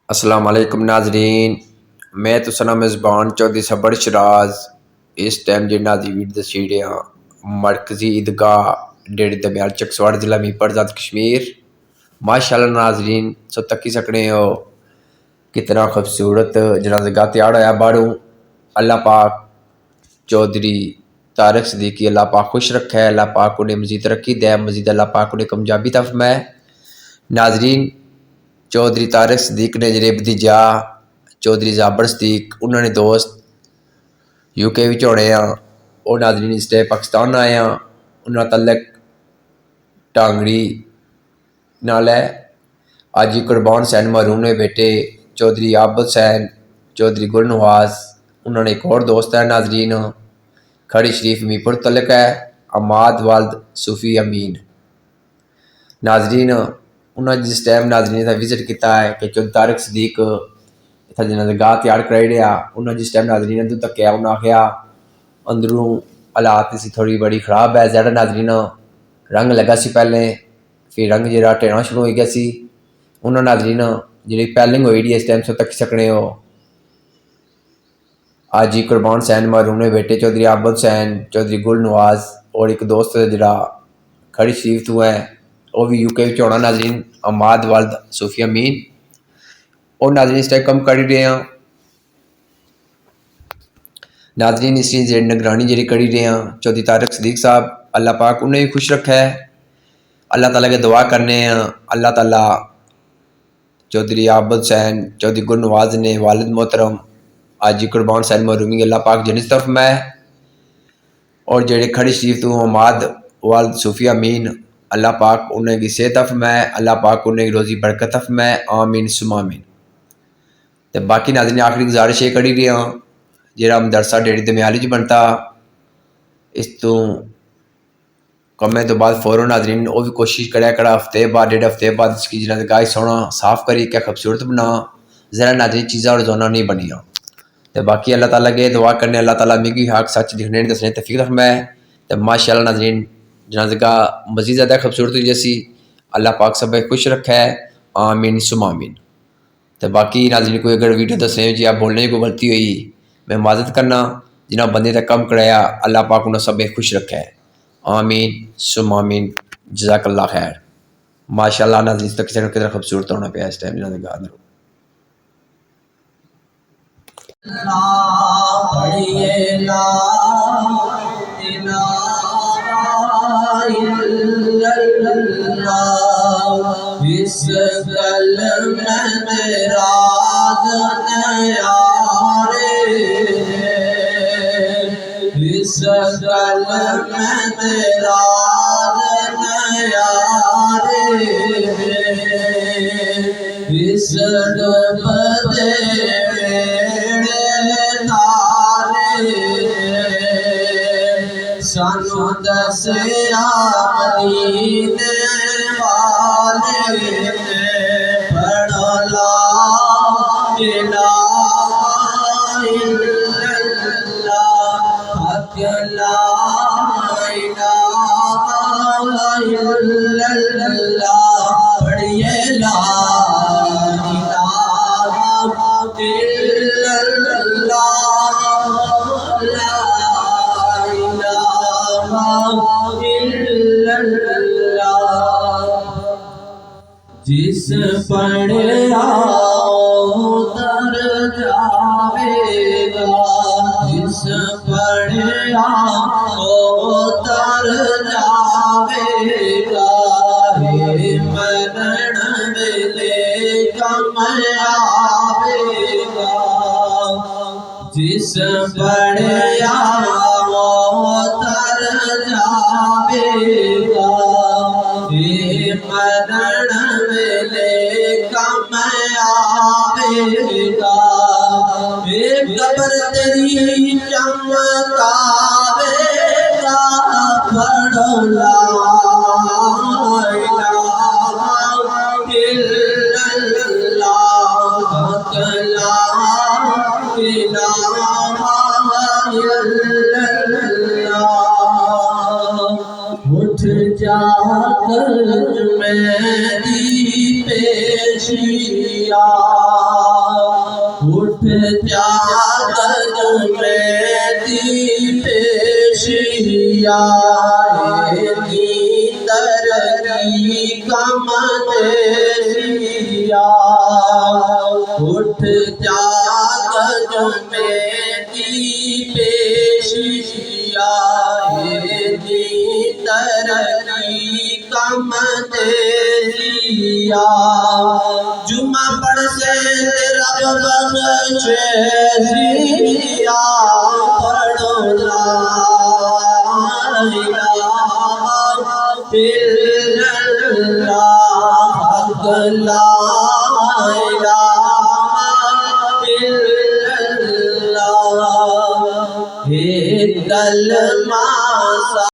السلام علیکم ناظرین، میں تو سنا میزبان چودھری صبر شراز اس ٹائم جی ناظری ویڈ دسی رہا مرکزی عیدگاہ ڈیڑھ دمیال چکسواڑ ضلع میپر ذات کشمیر۔ ماشاءاللہ ناظرین سو تکی سکنے ہو کتنا خوبصورت جنازگاہ تیار ہوا باڑوں۔ اللہ پاک چودھری طارق صدیقی اللہ پاک خوش رکھے، اللہ پاک انہیں مزید ترقی دے، مزید اللہ پاک انہیں کامیابی عطا فرمائے۔ ناظرین چودھری طارق صدیق نے جڑے بھتیجا چودھری زابر صدیق انہوں نے دوست یو کے وچ ہونے ہاں، وہ ناظرین اس ٹائم پاکستان آئے ہاں، انہوں نے تعلق ٹانگڑی نال ہے۔ آج ہی قربان حسین محروم نے بیٹے چودھری عابد حسین چودھری گل نواز انہوں نے ایک اور دوست ہے ناظرین کھڑی شریف میپر تعلق ہے عماد والد صوفی امین۔ ناظرین انہوں نے جس ٹائم ناظرین کا وزٹ کیتا ہے کہ چودھری طارق صدیق اتنا جنازگاہ تیار کرائی رہا، انہوں نے جس ٹائم ناظرین ادھر تک کیا انہوں نے آخیا اندروں حالات اسی تھوڑی بڑی خراب ہے، زیادہ ناظرین رنگ لگا سی پہلے پھر رنگ جڑا ٹھہرنا شروع ہو گیا سی۔ انہوں نے ناظرین جی پیلنگ ہوئی رہی ہے اس ٹائم سے تک سکنے ہو آج ہی قربان حسین محروم نے بیٹے چودھری عابد حسین چودھری گل نواز اور ایک دوست جڑا کھڑی شریف تو ہے وہ بھی یو کے وچ ہونا ناظرین عماد والد صوفی امین۔ اور ناظرین اس ٹائم کم کر رہے ہیں ناظرین اس کی نگرانی جڑی کری رہے ہیں چودھری طارق صدیق صاحب اللہ پاک انہیں بھی خوش رکھا ہے۔ اللہ تعالیٰ کے دعا کرنے ہیں اللہ تعالیٰ چودھری عابد حسین چودھری گل نواز نے والد محترم آج ہی قربان حسین محرومی اللہ پاک جنت طرف میں اور جڑے کھڑی شریف تو عماد والد صوفی امین اللہ پاک انہیں کی صحت فرمائے، اللہ پاک انہیں کی روزی برکت فرمائے، آمین ثم آمین۔ تو باقی ناظرین آخری گزارش یہ کری رہے ہیں جڑا مدرسہ ڈیڑھ دمیالی چ بنتا اس تو کمے تو بعد فوراً ناظرین وہ بھی کوشش کریا کرا ہفتے بعد ڈیڑھ ہفتے بعد اس کی جنازگاہ سونا صاف کری کیا خوبصورت بنا ذرا ناظرین چیزاں روزانہ نہیں بنیاں۔ تو باقی اللہ تعالیٰ کے دعا کرنے اللہ تعالیٰ میگی حق سچ لکھنے دسنے توفیق فرمائے۔ تو ماشاءاللہ ناظرین جنازگاہ مزید زیادہ خوبصورت ہوئی جیسی اللہ پاک سب خوش رکھے، آمین ثم آمین۔ تو باقی ناظرین کوئی اگر ویڈیو دسنے جی آپ بولنے کی کوئی غلطی ہوئی میں معذرت کرنا، جنہاں بندے تک کم کرایا اللہ پاک انہیں سب خوش رکھے، آمین ثم آمین، جزاک اللہ خیر۔ ماشاءاللہ ناظرین تک کسی کتنا خوبصورت ہونا پیا اس ٹائم جنازگاہ اندر۔ پڑھیے لا الہ الا اللہ، اس کلمہ میں راز نیارے، اس کلمہ میں راز نیارے، اس ڈوبتے سانو دسیا مدینے والے پڑھو لا الہ الا اللہ، حق لا الہ الا اللہ، پڑھیے لا الہ الا اللہ، لا جس پڑھا اتر جاوے گا، جس پڑھا اتر جاوے گا، مرن ویلے کم آوے گا، جس پڑھا اتر جاوے گا، مرن ویلے کم آوے گا، قبر تیری چمکاوے گا، پڑھو لا الہ الا اللہ، حق لا الہ الا اللہ، اٹھ جا کر میری پیشیاں جاگت میں دی پیشیا دی ترقی کم دیسیا اٹھ جاگت میں دی پیشیا دی ترقی کم دیسیا جمعہ پڑھ سے رب بخشے زیا پڑھو لا الہ الا اللہ حق لا